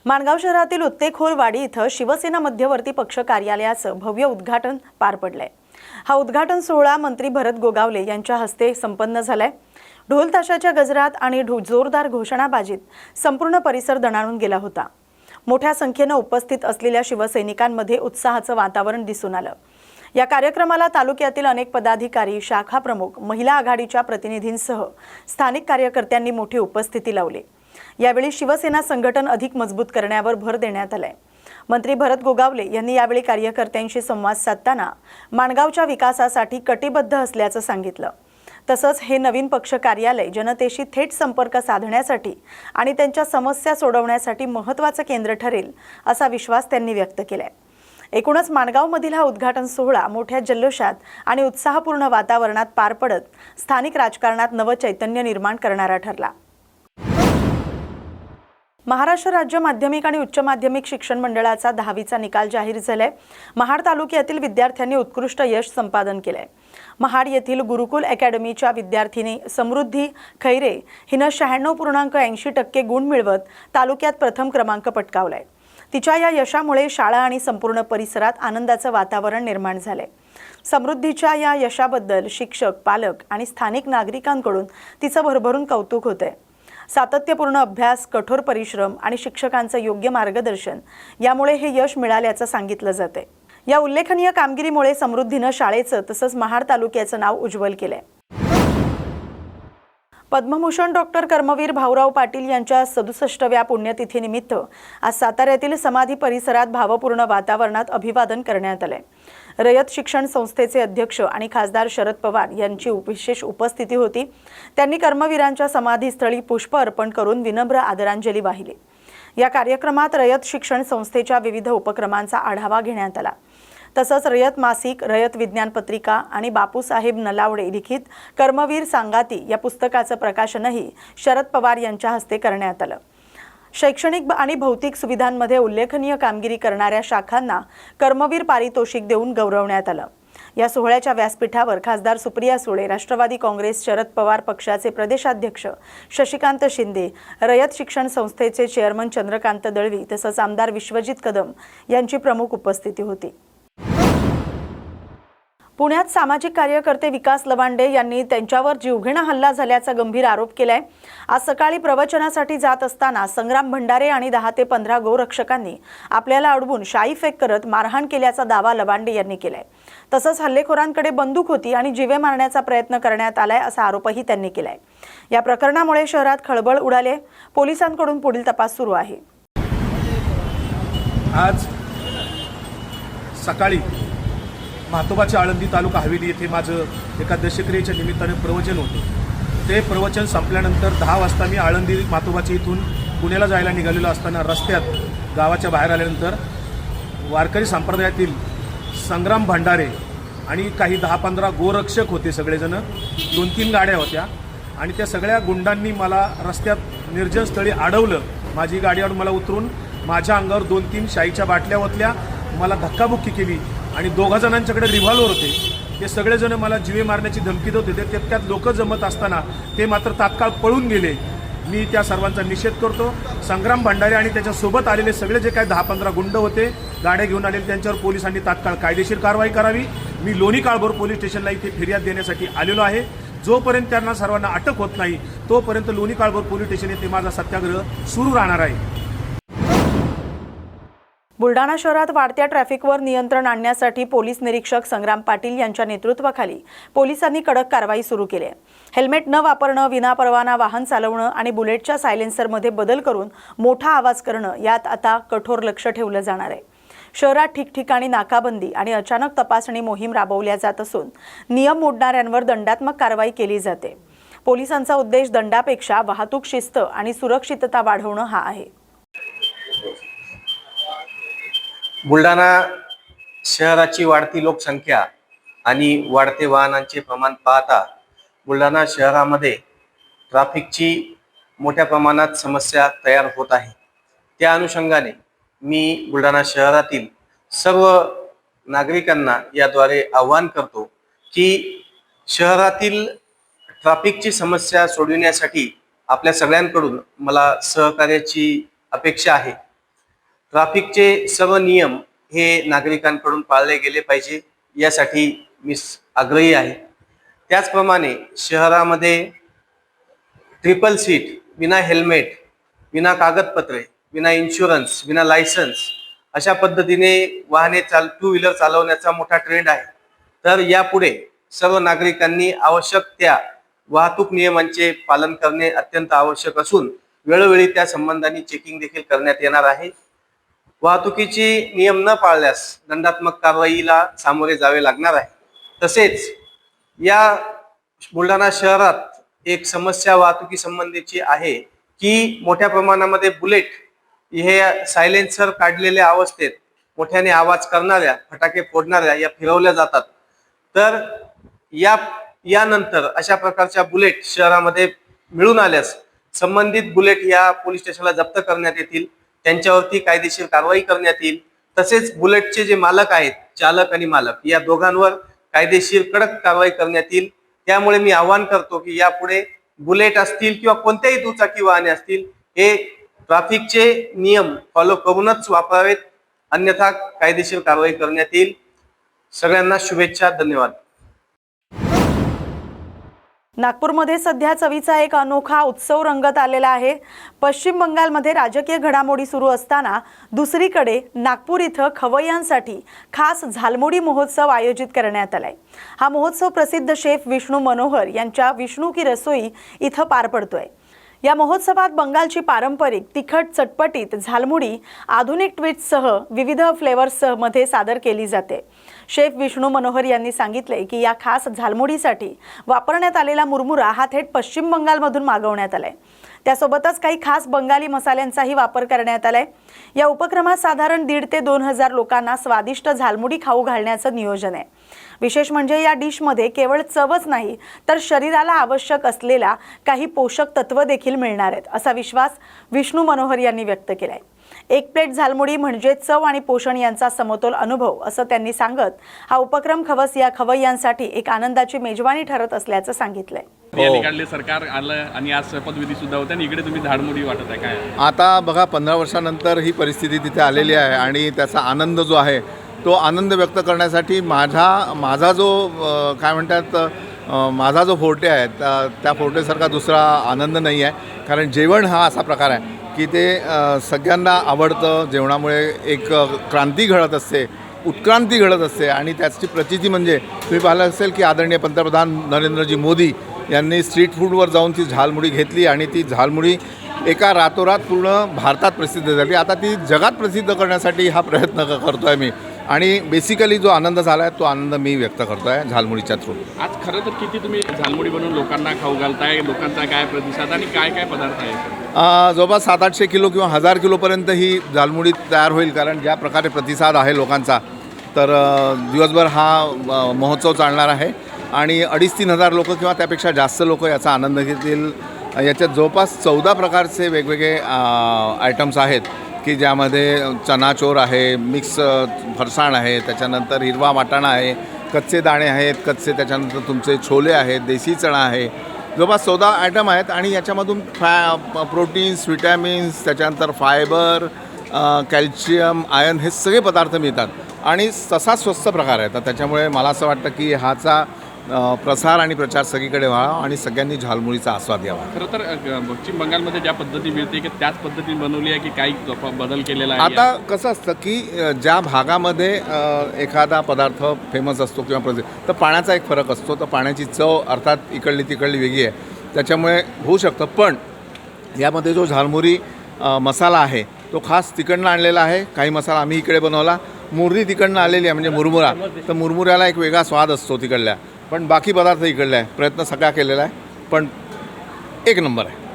माणगाव शहरातील उत्तेखोरवाडी इथं शिवसेना मध्यवर्ती पक्ष कार्यालयाचं भव्य उद्घाटन पार पडलंय। हा उद्घाटन सोहळा मंत्री भरत गोगावले यांच्या हस्ते संपन्न झालाय। ढोल ताशाच्या गजरात आणि जोरदार घोषणाबाजीत संपूर्ण परिसर दणाणून गेला होता। मोठ्या संख्येने उपस्थित असलेल्या शिवसैनिकांमध्ये उत्साहाचं वातावरण दिसून आलं। या कार्यक्रमाला तालुक्यातील अनेक पदाधिकारी, शाखा प्रमुख, महिला आघाडीच्या प्रतिनिधींसह स्थानिक कार्यकर्त्यांनी मोठी उपस्थिती लावली। यावेळी शिवसेना संघटन अधिक मजबूत करण्यावर भर देण्यात आलाय। मंत्री भरत गोगावले यांनी यावेळी कार्यकर्त्यांशी संवाद साधताना माणगावच्या विकासासाठी कटिबद्ध असल्याचं सांगितलं। तसंच हे नवीन पक्ष कार्यालय जनतेशी थेट संपर्क साधण्यासाठी आणि त्यांच्या समस्या सोडवण्यासाठी महत्त्वाचं केंद्र ठरेल असा विश्वास त्यांनी व्यक्त केलाय। एकूणच माणगावमधील हा उद्घाटन सोहळा मोठ्या जल्लोषात आणि उत्साहपूर्ण वातावरणात पार पडत स्थानिक राजकारणात नव चैतन्य निर्माण करणारा ठरला। महाराष्ट्र राज्य माध्यमिक आणि उच्च माध्यमिक शिक्षण मंडळाचा 10वीचा निकाल जाहीर झालाय। महाड तालुक्यातील विद्यार्थ्यांनी उत्कृष्ट यश संपादन केलंय। महाड येथील गुरुकुल अकॅडमीच्या विद्यार्थिनी समृद्धी खैरे हिनं 96.80% गुण मिळवत तालुक्यात प्रथम क्रमांक पटकावलाय। तिच्या या यशामुळे शाळा आणि संपूर्ण परिसरात आनंदाचं वातावरण निर्माण झालंय। समृद्धीच्या या यशाबद्दल शिक्षक, पालक आणि स्थानिक नागरिकांकडून तिचं भरभरून कौतुक होतंय। सातत्यपूर्ण अभ्यास, कठोर परिश्रम आणि शिक्षकांचं योग्य मार्गदर्शन यामुळे हे यश मिळाल्याचं सांगितलं जातंय। या उल्लेखनीय कामगिरीमुळे समृद्धीनं शाळेचं तसंच महाड तालुक्याचं नाव उज्ज्वल केलंय। पद्मभूषण डॉक्टर कर्मवीर भाऊराव पाटील यांच्या 67व्या पुण्यतिथीनिमित्त आज साताऱ्यातील समाधी परिसरात भावपूर्ण वातावरणात अभिवादन करण्यात आले। रयत शिक्षण संस्थेचे अध्यक्ष आणि खासदार शरद पवार यांची विशेष उपस्थिती होती। त्यांनी कर्मवीरांच्या समाधीस्थळी पुष्प अर्पण करून विनम्र आदरांजली वाहिली। या कार्यक्रमात रयत शिक्षण संस्थेच्या विविध उपक्रमांचा आढावा घेण्यात आला। तसंच रयत मासिक, रयत विज्ञान पत्रिका आणि बापूसाहेब नलावडे लिखित कर्मवीर सांगाती या पुस्तकाचं प्रकाशनही शरद पवार यांच्या हस्ते करण्यात आलं। शैक्षणिक आणि भौतिक सुविधांमध्ये उल्लेखनीय कामगिरी करणाऱ्या शाखांना कर्मवीर पारितोषिक देऊन गौरवण्यात आलं। या सोहळ्याच्या व्यासपीठावर खासदार सुप्रिया सुळे, राष्ट्रवादी काँग्रेस शरद पवार पक्षाचे प्रदेशाध्यक्ष शशिकांत शिंदे, रयत शिक्षण संस्थेचे चेअरमन चंद्रकांत दळवी तसंच आमदार विश्वजित कदम यांची प्रमुख उपस्थिती होती। पुण्यात सामाजिक कार्यकर्ते विकास लवांडे यांनी त्यांच्यावर जीवघेणा हल्ला झाल्याचा गंभीर आरोप केलाय। आज सकाळी प्रवचनासाठी जात असताना संग्राम भंडारे आणि 10 ते 15 गोरक्षकांनी आपल्याला अडवून शाई फेक करत मारहाण केल्याचा दावा लवांडे यांनी केलाय। तसंच हल्लेखोरांकडे बंदूक होती आणि जीवे मारण्याचा प्रयत्न करण्यात आलाय असा आरोपही त्यांनी केलाय। या प्रकरणामुळे शहरात खळबळ उडाली। पोलिसांकडून पुढील तपास सुरू आहे। आज सकाळी म्हातोबाच्या आळंदी तालुका हवेली येथे माझं एका दशक्रियेच्या निमित्ताने प्रवचन होतं। ते प्रवचन संपल्यानंतर 10 वाजता मी आळंदी म्हातोबाच्या इथून पुण्याला जायला निघालेलो असताना रस्त्यात गावाच्या बाहेर आल्यानंतर वारकरी संप्रदायातील संग्राम भंडारे आणि काही 10-15 गोरक्षक होते। सगळेजण 2-3 गाड्या होत्या आणि त्या सगळ्या गुंडांनी मला रस्त्यात निर्जन स्थळी अडवलं। माझी गाडीवर मला उतरून माझ्या अंगावर 2-3 शाईच्या बाटल्या ओतल्या, मला धक्काबुक्की केली आणि 2 जणांच्याकडे रिव्हॉल्वर होते। ते सगळेजण मला जीवे मारण्याची धमकी देत होते। त्यात लोक जमत असताना ते मात्र तात्काळ पळून गेले। मी त्या सर्वांचा निषेध करतो। संग्राम भंडारे आणि त्याच्यासोबत आलेले सगळे जे काही 10-15 गुंड होते, गाड्या घेऊन आलेले, त्यांच्यावर पोलिसांनी तात्काळ कायदेशीर कारवाई करावी। मी लोणी काळभोर पोलीस स्टेशनला इथे फिर्याद देण्यासाठी आलेलो आहे। जोपर्यंत त्यांना सर्वांना अटक होत नाही तोपर्यंत लोणी काळभोर पोलीस स्टेशन येथे माझा सत्याग्रह सुरू राहणार आहे। बुलढाणा शहरात वाढत्या ट्रॅफिकवर नियंत्रण आणण्यासाठी पोलीस निरीक्षक संग्राम पाटील यांच्या नेतृत्वाखाली पोलिसांनी कडक कारवाई सुरू केली आहे। हेल्मेट न वापरणं, विनापरवाना वाहन चालवणं आणि बुलेटच्या सायलेन्सरमध्ये बदल करून मोठा आवाज करणं यात आता कठोर लक्ष ठेवलं जाणार आहे। शहरात ठिकठिकाणी नाकाबंदी आणि अचानक तपासणी मोहीम राबवल्या जात असून नियम मोडणाऱ्यांवर दंडात्मक कारवाई केली जाते। पोलिसांचा उद्देश दंडापेक्षा वाहतूक शिस्त आणि सुरक्षितता वाढवणं हा आहे। बुलढाणा शहराची वाढती लोकसंख्या आणि वाढते वाहनांचे प्रमाण पाहता बुलढाणा शहरामध्ये ट्रॅफिकची मोठ्या प्रमाणात समस्या तयार होत आहे। त्या अनुषंगाने मी बुलढाणा शहरातील सर्व नागरिकांना याद्वारे आवाहन करतो की शहरातील ट्रॅफिकची समस्या सोडविण्यासाठी आपल्या सगळ्यांकडून मला सहकार्याची अपेक्षा आहे। ट्रॅफिकचे सर्व नियम हे नागरिकांकडून पाळले गेले पाहिजे यासाठी मी आग्रही आहे. त्याचप्रमाणे शहरामध्ये ट्रिपल सीट, विना हेल्मेट, विना कागदपत्रे, विना इन्शुरन्स, विना लायसन्स अशा पद्धतीने वाहने टू व्हीलर चालवण्याचा मोठा ट्रेंड आहे. तर यापुढे सर्व नागरिकांनी आवश्यक त्या वाहतूक नियमांचे पालन करणे अत्यंत आवश्यक असून वेळोवेळी त्या संबंधाने चेकिंग देखील करण्यात येणार आहे. वाहतुकीची नियम न पाळल्यास दंडात्मक कारवाईला सामोरे जावे लागणार आहे. तसेच या बुलढाणा शहरात एक समस्या वाहतुकी संबंधीची आहे की मोठ्या प्रमाणामध्ये बुलेट हे सायलेन्सर काढलेल्या अवस्थेत मोठ्याने आवाज करणाऱ्या, फटाके फोडणाऱ्या या फिरवल्या जातात. तर यानंतर अशा प्रकारच्या बुलेट शहरामध्ये मिळून आल्यास संबंधित बुलेट या पोलीस स्टेशनला जप्त करण्यात येतील, त्यांच्यावरती कायदेशीर कारवाई करण्यात येईल. तसेच बुलेटचे जे मालक आहेत, चालक आणि मालक, या दोघांवर कायदेशीर कडक कारवाई करण्यात येईल. त्यामुळे मी आवाहन करतो की यापुढे बुलेट असतील किंवा कोणत्याही दुचाकी वाहने असतील हे ट्रॅफिकचे नियम फॉलो करूनच वापरावेत, अन्यथा कायदेशीर कारवाई करण्यात येईल. सगळ्यांना शुभेच्छा. धन्यवाद. नागपूरमध्ये सध्या चवीचा एक अनोखा उत्सव रंगत आलेला आहे. पश्चिम बंगालमध्ये राजकीय घडामोडी सुरू असताना दुसरीकडे नागपूर इथं खवय्यांसाठी खास झालमुडी महोत्सव आयोजित करण्यात आलाय. हा महोत्सव प्रसिद्ध शेफ विष्णू मनोहर यांच्या विष्णू की रसोई इथं पार पडतोय. या महोत्सवात बंगालची पारंपरिक तिखट चटपटीत झालमुडी आधुनिक ट्विस्टसह विविध फ्लेवर्ससह मध्ये सादर केली जाते. शेफ विष्णू मनोहर यांनी सांगितले की या खास झालमुडीसाठी वापरण्यात आलेला मुरमुरा हा थेट पश्चिम बंगालमधून मागवण्यात आलाय. त्यासोबतच काही खास बंगाली मसाल्यांचाही वापर करण्यात आलाय. या उपक्रमात साधारण 1,500 ते 2,000 लोकांना स्वादिष्ट झालमुडी खाऊ घालण्याचं नियोजन आहे. विशेष म्हणजे या डिशमध्ये केवळ चवच नाही तर शरीराला आवश्यक असलेला काही पोषक तत्व देखील मिळणार आहेत, असा विश्वास विष्णू मनोहर यांनी व्यक्त केलाय. एक प्लेट झालमुडी म्हणजे चव आणि पोषण यांचा समतोल अनुभव, असं त्यांनी सांगत हा उपक्रम खवय्यांसाठी एक आनंदाची मेजवानी ठरत असल्याचं सांगितलंय. काढले सरकार आलं आणि आज शपथविधी सुद्धा होता आणि इकडे तुम्ही झाडमुडी वाटत आहे काय? आता बघा 15 वर्षानंतर ही परिस्थिती तिथे आलेली आहे आणि त्याचा आनंद जो आहे तो आनंद व्यक्त करण्यासाठी माझा जो काय म्हणतात माझा जो फोर्टे आहे त्या फोर्टेसारखा दुसरा आनंद नाही आहे. कारण जेवण हा असा प्रकार आहे की ते सगळ्यांना आवडतं. जेवणामुळे एक क्रांती घडत असते, उत्क्रांती घडत असते आणि त्याची प्रचिती म्हणजे तुम्ही पाहिलं असेल की आदरणीय पंतप्रधान नरेंद्रजी मोदी यांनी स्ट्रीट फूडवर जाऊन ती झालमुडी घेतली आणि ती झालमुडी एका रातोरात पूर्ण भारतात प्रसिद्ध झाली. आता ती जगात प्रसिद्ध करण्यासाठी हा प्रयत्न करतो आहे मी आणि बेसिकली जो आनंद झाला आहे तो आनंद मी व्यक्त करतो आहे झालमुडीच्या थ्रू. आज खरं तर किती तुम्ही झालमुडी बनवून लोकांना खाऊ घालताय, लोकांचा काय प्रतिसाद आणि काय काय पदार्थ आहे? जवळपास 700-800 किलो किंवा 1000 किलोपर्यंत ही झालमुडी तयार होईल. कारण ज्या प्रकारे प्रतिसाद आहे लोकांचा, तर दिवसभर हा महोत्सव चालणार आहे आणि 2,500-3,000 हजार लोक किंवा त्यापेक्षा जास्त लोक याचा आनंद घेतील. याच्यात जवळपास 14 प्रकारचे वेगवेगळे आयटम्स आहेत की ज्यामध्ये चनाचोर आहे, मिक्स फरसाण आहे, त्याच्यानंतर हिरवा वाटाणा आहे, कच्चे दाणे आहेत, त्याच्यानंतर तुमचे छोले आहेत, देशी चणा आहे. जवळपास 14 आयटम आहेत आणि याच्यामधून प्रोटीन्स, विटॅमिन्स, त्याच्यानंतर फायबर, कॅल्शियम, आयर्न हे सगळे पदार्थ मिळतात आणि तसा स्वस्त प्रकार आहे. तर त्याच्यामुळे मला असं वाटतं की ह्याचा प्रसार आणि प्रचार सगळीकडे व्हावा आणि सगळ्यांनी झालमुडीचा आस्वाद घ्यावा. खरं तर पश्चिम बंगालमध्ये ज्या पद्धती मिळते की त्याच पद्धतीने बनवली आहे की काही बदल केलेला आहे? आता कसं असतं की ज्या भागामध्ये एखादा पदार्थ फेमस असतो किंवा प्रसिद्ध, तर पाण्याचा एक फरक असतो. तर पाण्याची चव अर्थात इकडली तिकडली वेगळी आहे, त्याच्यामुळे होऊ शकतं. पण यामध्ये जो झालमुरी मसाला आहे तो खास तिकडनं आणलेला आहे. काही मसाला आम्ही इकडे बनवला. मुरली तिकडनं आलेली आहे म्हणजे मुरमुरा, तर मुरमुऱ्याला एक वेगळा स्वाद असतो तिकडल्या. पण बाकी पदार्थ इकडले आहे. प्रयत्न सगळा केलेला आहे, पण एक नंबर आहे.